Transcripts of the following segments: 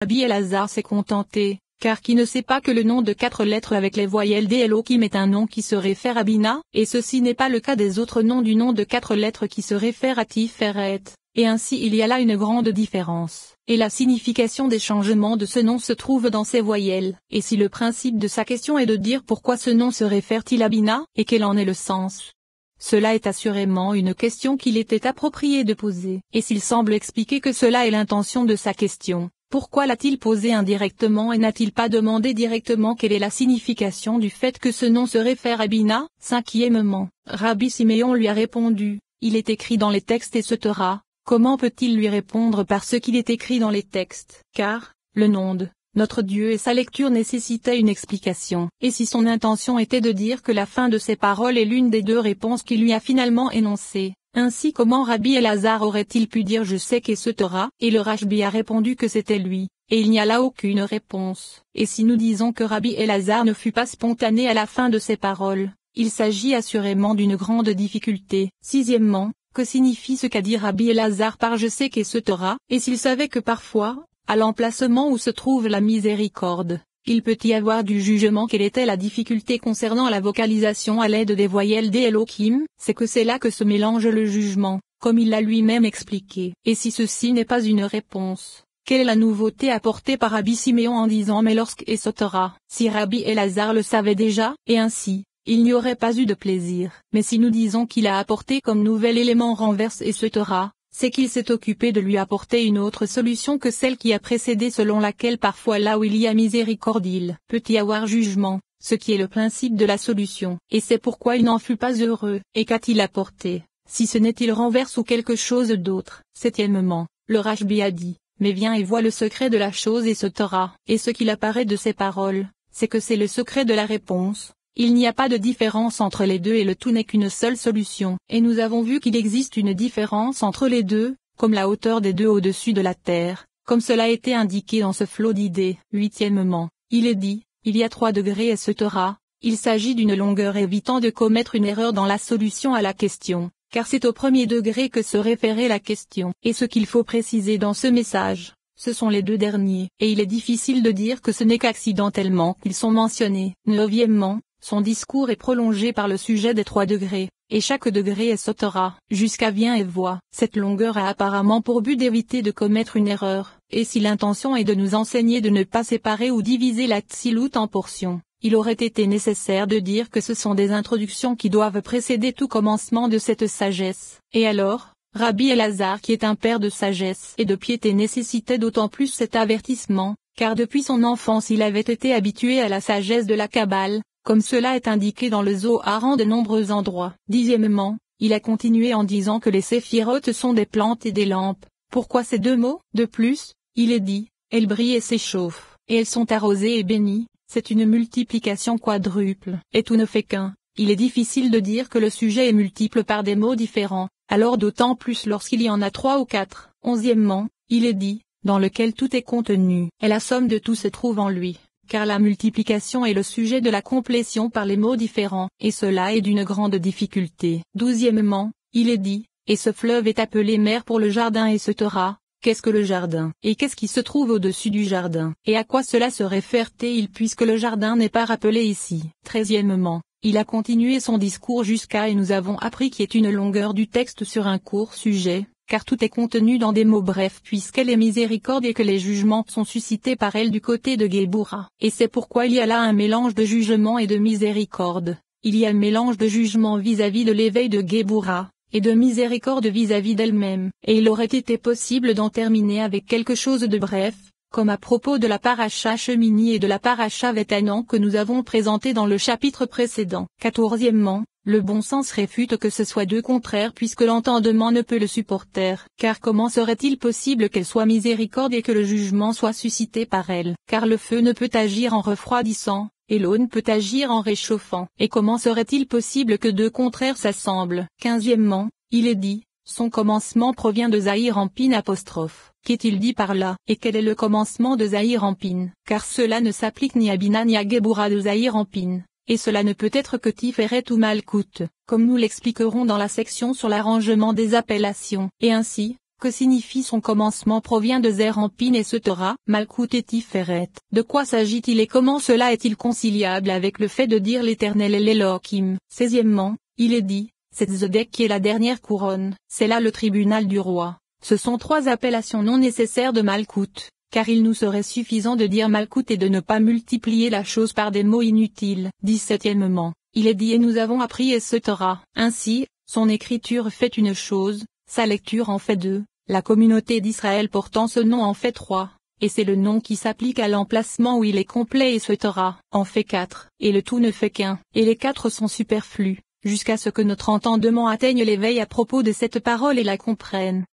Rabbi Elazar s'est contenté, car qui ne sait pas que le nom de 4 lettres avec les voyelles d'Elohim est un nom qui se réfère à Bina, et ceci n'est pas le cas des autres noms du nom de 4 lettres qui se réfèrent à Tiferet, et ainsi il y a là une grande différence, et la signification des changements de ce nom se trouve dans ces voyelles, et si le principe de sa question est de dire pourquoi ce nom se réfère-t-il à Bina, et quel en est le sens. Cela est assurément une question qu'il était approprié de poser, et s'il semble expliquer que cela est l'intention de sa question, pourquoi l'a-t-il posé indirectement et n'a-t-il pas demandé directement quelle est la signification du fait que ce nom se réfère à Bina? Cinquièmement, Rabbi Siméon lui a répondu, il est écrit dans les textes et ce Torah, comment peut-il lui répondre parce qu'il est écrit dans les textes? Car, le nom de notre Dieu et sa lecture nécessitaient une explication, et si son intention était de dire que la fin de ses paroles est l'une des 2 réponses qu'il lui a finalement énoncées, ainsi comment Rabbi Elazar aurait-il pu dire je sais qu'est ce Torah, et le Rashbi a répondu que c'était lui, et il n'y a là aucune réponse, et si nous disons que Rabbi Elazar ne fut pas spontané à la fin de ses paroles, il s'agit assurément d'une grande difficulté. Sixièmement, que signifie ce qu'a dit Rabbi Elazar par je sais qu'est ce Torah, et s'il savait que parfois, à l'emplacement où se trouve la miséricorde, il peut y avoir du jugement. Quelle était la difficulté concernant la vocalisation à l'aide des voyelles d'Elohim? C'est que c'est là que se mélange le jugement, comme il l'a lui-même expliqué. Et si ceci n'est pas une réponse, quelle est la nouveauté apportée par Rabbi Siméon en disant mais lorsque est ce Torah? Si Rabbi Elazar le savait déjà, et ainsi, il n'y aurait pas eu de plaisir. Mais si nous disons qu'il a apporté comme nouvel élément renverse et ce Torah, c'est qu'il s'est occupé de lui apporter une autre solution que celle qui a précédé selon laquelle parfois là où il y a miséricorde il peut y avoir jugement, ce qui est le principe de la solution. Et c'est pourquoi il n'en fut pas heureux. Et qu'a-t-il apporté, si ce n'est-il renverse ou quelque chose d'autre? Septièmement, le Rashbi a dit, mais viens et vois le secret de la chose et ce Torah. Et ce qu'il apparaît de ces paroles, c'est que c'est le secret de la réponse. Il n'y a pas de différence entre les 2 et le tout n'est qu'une seule solution. Et nous avons vu qu'il existe une différence entre les 2, comme la hauteur des 2 au-dessus de la terre, comme cela a été indiqué dans ce flot d'idées. Huitièmement, il est dit, il y a 3 degrés et ce Torah, il s'agit d'une longueur évitant de commettre une erreur dans la solution à la question, car c'est au premier degré que se référait la question. Et ce qu'il faut préciser dans ce message, ce sont les 2 derniers, et il est difficile de dire que ce n'est qu'accidentellement qu'ils sont mentionnés. Neuvièmement, son discours est prolongé par le sujet des 3 degrés, et chaque degré est ce Torah, jusqu'à viens et vois. Cette longueur a apparemment pour but d'éviter de commettre une erreur, et si l'intention est de nous enseigner de ne pas séparer ou diviser la Tzilut en portions, il aurait été nécessaire de dire que ce sont des introductions qui doivent précéder tout commencement de cette sagesse. Et alors, Rabbi Elazar qui est un père de sagesse et de piété nécessitait d'autant plus cet avertissement, car depuis son enfance il avait été habitué à la sagesse de la Kabbale, comme cela est indiqué dans le Zohar en de nombreux endroits. Dixièmement, il a continué en disant que les séphirotes sont des plantes et des lampes. Pourquoi ces 2 mots? De plus, il est dit, elles brillent et s'échauffent, et elles sont arrosées et bénies, c'est une multiplication quadruple, et tout ne fait qu'un. Il est difficile de dire que le sujet est multiple par des mots différents, alors d'autant plus lorsqu'il y en a 3 ou 4. Onzièmement, il est dit, dans lequel tout est contenu, et la somme de tout se trouve en lui. Car la multiplication est le sujet de la complétion par les mots différents, et cela est d'une grande difficulté. Douzièmement, il est dit, et ce fleuve est appelé mer pour le jardin et ce Torah. Qu'est-ce que le jardin? Et qu'est-ce qui se trouve au-dessus du jardin? Et à quoi cela se réfère-t-il puisque le jardin n'est pas rappelé ici? Treizièmement, il a continué son discours jusqu'à et nous avons appris qu'il y a une longueur du texte sur un court sujet, car tout est contenu dans des mots brefs puisqu'elle est miséricorde et que les jugements sont suscités par elle du côté de Géboura. Et c'est pourquoi il y a là un mélange de jugement et de miséricorde. Il y a un mélange de jugement vis-à-vis de l'éveil de Géboura, et de miséricorde vis-à-vis d'elle-même. Et il aurait été possible d'en terminer avec quelque chose de bref, comme à propos de la paracha Shemini et de la paracha Vetanan que nous avons présenté dans le chapitre précédent. Quatorzièmement, le bon sens réfute que ce soit 2 contraires puisque l'entendement ne peut le supporter. Car comment serait-il possible qu'elle soit miséricorde et que le jugement soit suscité par elle? Car le feu ne peut agir en refroidissant, et l'eau ne peut agir en réchauffant. Et comment serait-il possible que 2 contraires s'assemblent? Quinzièmement, il est dit, son commencement provient de Zahir Ampin apostrophe. Qu'est-il dit par là? Et quel est le commencement de Zahir Ampin? Car cela ne s'applique ni à Bina ni à Géboura de Zahir Ampin. Et cela ne peut être que Tiferet ou Malkout, comme nous l'expliquerons dans la section sur l'arrangement des appellations. Et ainsi, Que signifie son commencement provient de Zer Anpin et Setera, Malkout et Tiferet. De quoi s'agit-il et comment cela est-il conciliable avec le fait de dire l'Éternel est l'Elohim? 16e, il est dit, cette Zedek qui est la dernière couronne, c'est là le tribunal du roi. Ce sont trois appellations non nécessaires de Malkout, car il nous serait suffisant de dire Malkout et de ne pas multiplier la chose par des mots inutiles. 17e, il est dit et nous avons appris et Setera. Ainsi, son écriture fait une chose, sa lecture en fait deux, la communauté d'Israël portant ce nom en fait trois, et c'est le nom qui s'applique à l'emplacement où il est complet et Setera en fait quatre, et le tout ne fait qu'un, et les quatre sont superflus, jusqu'à ce que notre entendement atteigne l'éveil à propos de cette parole et la comprenne.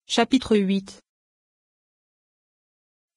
Chapitre 8.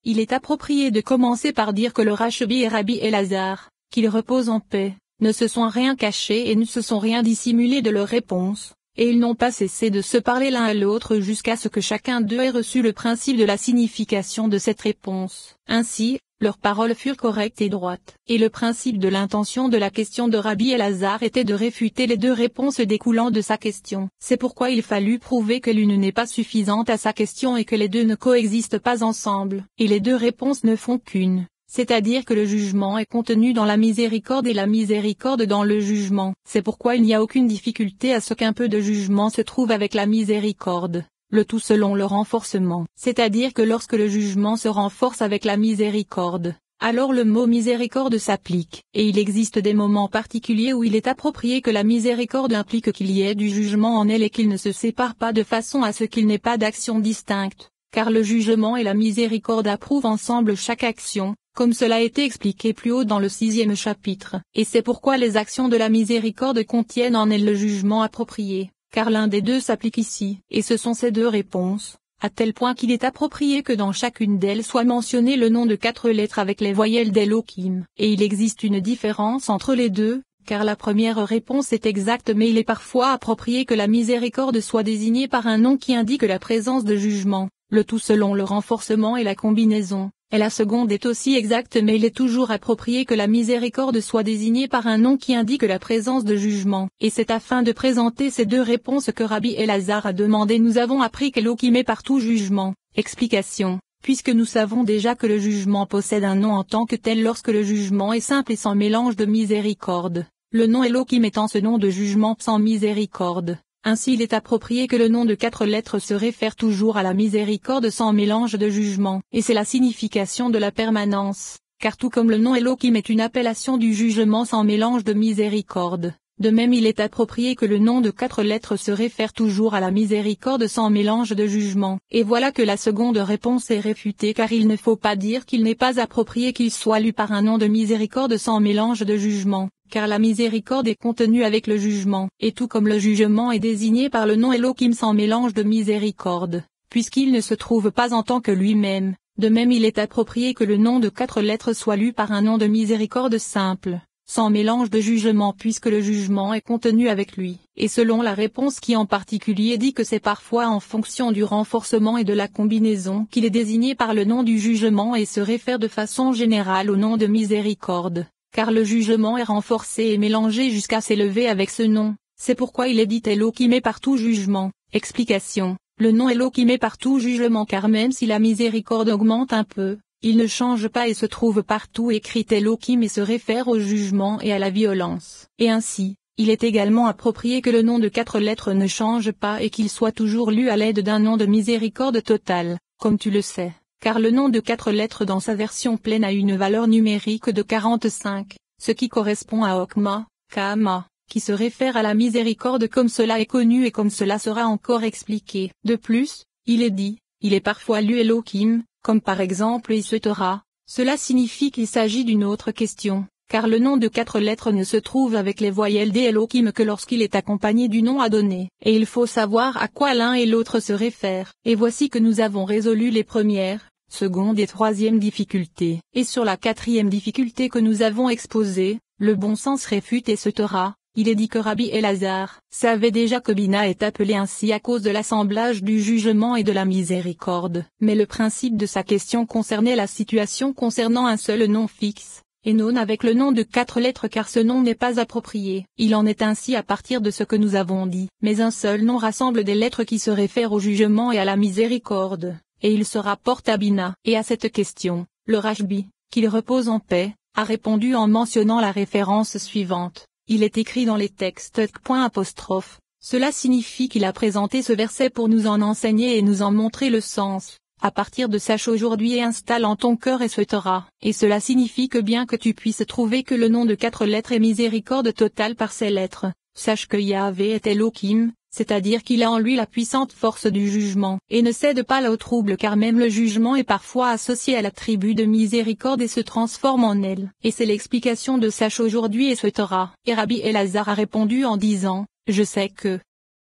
Il est approprié de commencer par dire que le Rachbi et Rabbi Elazar, qu'ils reposent en paix, ne se sont rien cachés et ne se sont rien dissimulés de leur réponse, et ils n'ont pas cessé de se parler l'un à l'autre jusqu'à ce que chacun d'eux ait reçu le principe de la signification de cette réponse. Ainsi, leurs paroles furent correctes et droites, et le principe de l'intention de la question de Rabbi Elazar était de réfuter les deux réponses découlant de sa question. C'est pourquoi il fallut prouver que l'une n'est pas suffisante à sa question et que les deux ne coexistent pas ensemble, et les deux réponses ne font qu'une. C'est-à-dire que le jugement est contenu dans la miséricorde et la miséricorde dans le jugement. C'est pourquoi il n'y a aucune difficulté à ce qu'un peu de jugement se trouve avec la miséricorde, le tout selon le renforcement. C'est-à-dire que lorsque le jugement se renforce avec la miséricorde, alors le mot miséricorde s'applique, et il existe des moments particuliers où il est approprié que la miséricorde implique qu'il y ait du jugement en elle et qu'il ne se sépare pas de façon à ce qu'il n'ait pas d'action distincte, car le jugement et la miséricorde approuvent ensemble chaque action, comme cela a été expliqué plus haut dans le 6e chapitre, et c'est pourquoi les actions de la miséricorde contiennent en elles le jugement approprié, car l'un des deux s'applique ici, et ce sont ces deux réponses, à tel point qu'il est approprié que dans chacune d'elles soit mentionné le nom de 4 lettres avec les voyelles d'Elohim, et il existe une différence entre les deux, car la première réponse est exacte mais il est parfois approprié que la miséricorde soit désignée par un nom qui indique la présence de jugement, le tout selon le renforcement et la combinaison. Et la seconde est aussi exacte mais il est toujours approprié que la miséricorde soit désignée par un nom qui indique la présence de jugement. Et c'est afin de présenter ces deux réponses que Rabbi Elazar a demandé. Nous avons appris qu'Elohim est partout jugement. Explication. Puisque nous savons déjà que le jugement possède un nom en tant que tel lorsque le jugement est simple et sans mélange de miséricorde, le nom Elohim étant ce nom de jugement sans miséricorde. Ainsi il est approprié que le nom de 4 lettres se réfère toujours à la miséricorde sans mélange de jugement, et c'est la signification de la permanence, car tout comme le nom Elohim est une appellation du jugement sans mélange de miséricorde, de même il est approprié que le nom de 4 lettres se réfère toujours à la miséricorde sans mélange de jugement. Et voilà que la seconde réponse est réfutée car il ne faut pas dire qu'il n'est pas approprié qu'il soit lu par un nom de miséricorde sans mélange de jugement, car la miséricorde est contenue avec le jugement, et tout comme le jugement est désigné par le nom Elohim sans mélange de miséricorde, puisqu'il ne se trouve pas en tant que lui-même, de même il est approprié que le nom de 4 lettres soit lu par un nom de miséricorde simple, sans mélange de jugement puisque le jugement est contenu avec lui, et selon la réponse qui en particulier dit que c'est parfois en fonction du renforcement et de la combinaison qu'il est désigné par le nom du jugement et se réfère de façon générale au nom de miséricorde. Car le jugement est renforcé et mélangé jusqu'à s'élever avec ce nom, c'est pourquoi il est dit Elohim est partout jugement. Explication. Le nom Elohim est partout jugement car même si la miséricorde augmente un peu, il ne change pas et se trouve partout écrit Elohim et se réfère au jugement et à la violence. Et ainsi, il est également approprié que le nom de 4 lettres ne change pas et qu'il soit toujours lu à l'aide d'un nom de miséricorde totale, comme tu le sais. Car le nom de 4 lettres dans sa version pleine a une valeur numérique de 45, ce qui correspond à Okma, Kama, qui se réfère à la miséricorde comme cela est connu et comme cela sera encore expliqué. De plus, il est dit, il est parfois lu Elohim, comme par exemple Isetera, cela signifie qu'il s'agit d'une autre question, car le nom de 4 lettres ne se trouve avec les voyelles d'Elohim que lorsqu'il est accompagné du nom à donner, et il faut savoir à quoi l'un et l'autre se réfèrent. Et voici que nous avons résolu les premières, seconde et troisième difficulté. Et sur la 4e difficulté que nous avons exposée, le bon sens réfute et Setera. Il est dit que Rabbi Elazar savait déjà que Bina est appelé ainsi à cause de l'assemblage du jugement et de la miséricorde. Mais le principe de sa question concernait la situation concernant un seul nom fixe, et non avec le nom de 4 lettres car ce nom n'est pas approprié. Il en est ainsi à partir de ce que nous avons dit. Mais un seul nom rassemble des lettres qui se réfèrent au jugement et à la miséricorde, et il se rapporte à Bina. Et à cette question, le Rashbi, qu'il repose en paix, a répondu en mentionnant la référence suivante. Il est écrit dans les textes '. Cela signifie qu'il a présenté ce verset pour nous en enseigner et nous en montrer le sens. À partir de sache aujourd'hui et installe en ton cœur et ce Torah. Et cela signifie que bien que tu puisses trouver que le nom de 4 lettres est miséricorde totale par ces lettres, sache que Yahvé est Elohim, c'est-à-dire qu'il a en lui la puissante force du jugement, et ne cède pas là au trouble car même le jugement est parfois associé à l'attribut de miséricorde et se transforme en elle. Et c'est l'explication de sache aujourd'hui et ce Torah. Et Rabbi Elazar a répondu en disant, je sais que...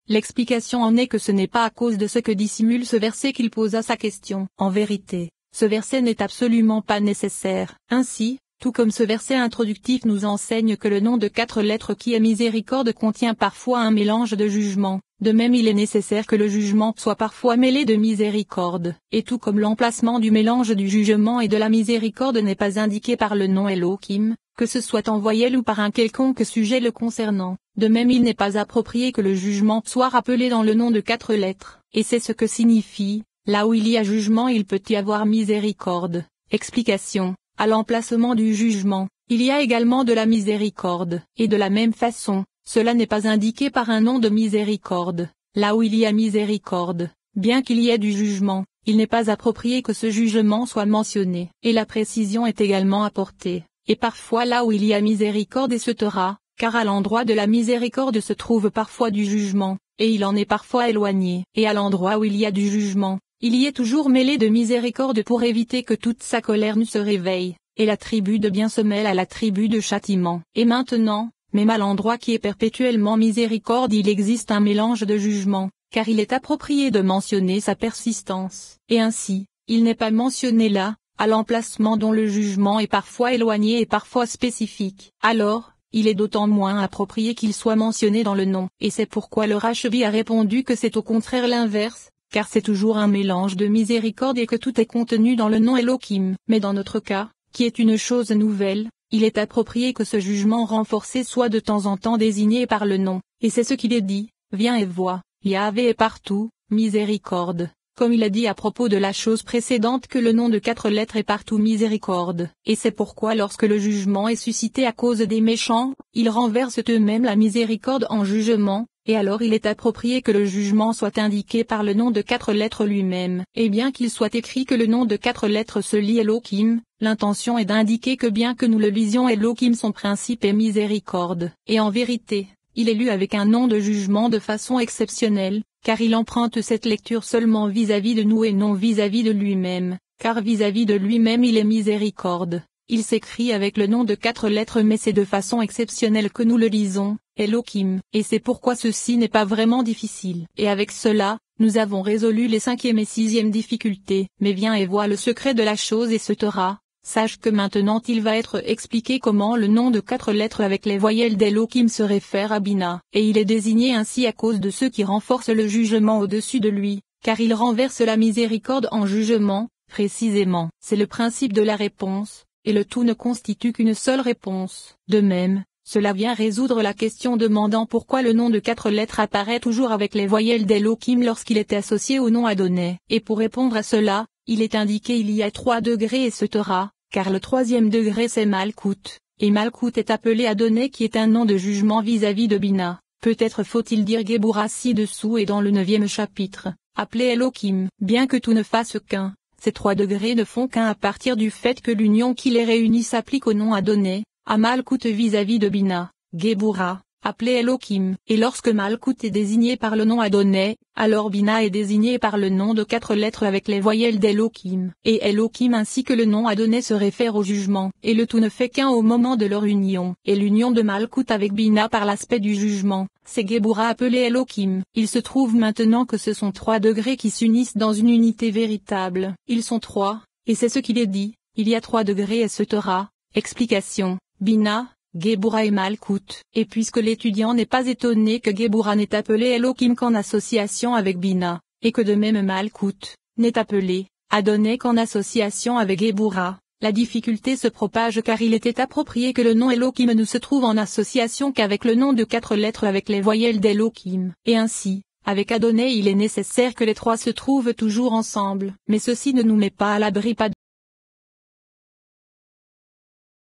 L'explication en est que ce n'est pas à cause de ce que dissimule ce verset qu'il posa sa question. En vérité, ce verset n'est absolument pas nécessaire. Ainsi, tout comme ce verset introductif nous enseigne que le nom de 4 lettres qui est miséricorde contient parfois un mélange de jugement, de même il est nécessaire que le jugement soit parfois mêlé de miséricorde, et tout comme l'emplacement du mélange du jugement et de la miséricorde n'est pas indiqué par le nom Elohim, que ce soit en voyelle ou par un quelconque sujet le concernant, de même il n'est pas approprié que le jugement soit rappelé dans le nom de 4 lettres, et c'est ce que signifie, là où il y a jugement il peut y avoir miséricorde. Explication. À l'emplacement du jugement, il y a également de la miséricorde, et de la même façon, cela n'est pas indiqué par un nom de miséricorde, là où il y a miséricorde, bien qu'il y ait du jugement, il n'est pas approprié que ce jugement soit mentionné, et la précision est également apportée, et parfois là où il y a miséricorde et ce Torah, car à l'endroit de la miséricorde se trouve parfois du jugement, et il en est parfois éloigné, et à l'endroit où il y a du jugement, il y est toujours mêlé de miséricorde pour éviter que toute sa colère ne se réveille, et la tribu de bien se mêle à la tribu de châtiment. Et maintenant, même à l'endroit qui est perpétuellement miséricorde il existe un mélange de jugement, car il est approprié de mentionner sa persistance. Et ainsi, il n'est pas mentionné là, à l'emplacement dont le jugement est parfois éloigné et parfois spécifique. Alors, il est d'autant moins approprié qu'il soit mentionné dans le nom. Et c'est pourquoi le Rashbi a répondu que c'est au contraire l'inverse, car c'est toujours un mélange de miséricorde et que tout est contenu dans le nom Elohim. Mais dans notre cas, qui est une chose nouvelle, il est approprié que ce jugement renforcé soit de temps en temps désigné par le nom, et c'est ce qu'il est dit, viens et vois, Yahvé est partout, miséricorde. Comme il a dit à propos de la chose précédente que le nom de 4 lettres est partout miséricorde. Et c'est pourquoi lorsque le jugement est suscité à cause des méchants, ils renversent eux-mêmes la miséricorde en jugement, et alors il est approprié que le jugement soit indiqué par le nom de 4 lettres lui-même. Et bien qu'il soit écrit que le nom de 4 lettres se lit Elohim, l'intention est d'indiquer que bien que nous le lisions Elohim son principe est miséricorde. Et en vérité, il est lu avec un nom de jugement de façon exceptionnelle, car il emprunte cette lecture seulement vis-à-vis de nous et non vis-à-vis de lui-même, car vis-à-vis de lui-même il est miséricorde. Il s'écrit avec le nom de 4 lettres mais c'est de façon exceptionnelle que nous le lisons, Elohim. Et c'est pourquoi ceci n'est pas vraiment difficile. Et avec cela, nous avons résolu les 5e et 6e difficultés. Mais viens et vois le secret de la chose et ce Torah. Sache que maintenant il va être expliqué comment le nom de 4 lettres avec les voyelles d'Elohim se réfère à Bina. Et il est désigné ainsi à cause de ceux qui renforcent le jugement au-dessus de lui, car il renverse la miséricorde en jugement, précisément. C'est le principe de la réponse, et le tout ne constitue qu'une seule réponse. De même, cela vient résoudre la question demandant pourquoi le nom de 4 lettres apparaît toujours avec les voyelles d'Elohim lorsqu'il est associé au nom Adonai. Et pour répondre à cela, il est indiqué il y a 3 degrés et ce Torah, car le 3e degré c'est Malkout, et Malkout est appelé Adonai qui est un nom de jugement vis-à-vis de Bina. Peut-être faut-il dire Geburah ci-dessous et dans le 9e chapitre, appelé Elohim. Bien que tout ne fasse qu'un, ces 3 degrés ne font qu'un à partir du fait que l'union qui les réunit s'applique au nom Adonai, à Malkout vis-à-vis de Bina, Geburah, appelé Elohim. Et lorsque Malkout est désigné par le nom Adonai, alors Bina est désigné par le nom de 4 lettres avec les voyelles d'Elohim. Et Elohim ainsi que le nom Adonai se réfèrent au jugement. Et le tout ne fait qu'un au moment de leur union. Et l'union de Malkout avec Bina par l'aspect du jugement, c'est Geburah appelé Elohim. Il se trouve maintenant que ce sont 3 degrés qui s'unissent dans une unité véritable. Ils sont 3, et c'est ce qu'il est dit, il y a 3 degrés et ce Torah. Explication. Bina, Geburah et Malkout. Et puisque l'étudiant n'est pas étonné que Geburah n'est appelé Elohim qu'en association avec Bina, et que de même Malkout n'est appelé Adonai qu'en association avec Geburah, La difficulté se propage car il était approprié que le nom Elohim ne se trouve en association qu'avec le nom de 4 lettres avec les voyelles d'Elohim, et ainsi, avec Adonai il est nécessaire que les trois se trouvent toujours ensemble. Mais ceci ne nous met pas à l'abri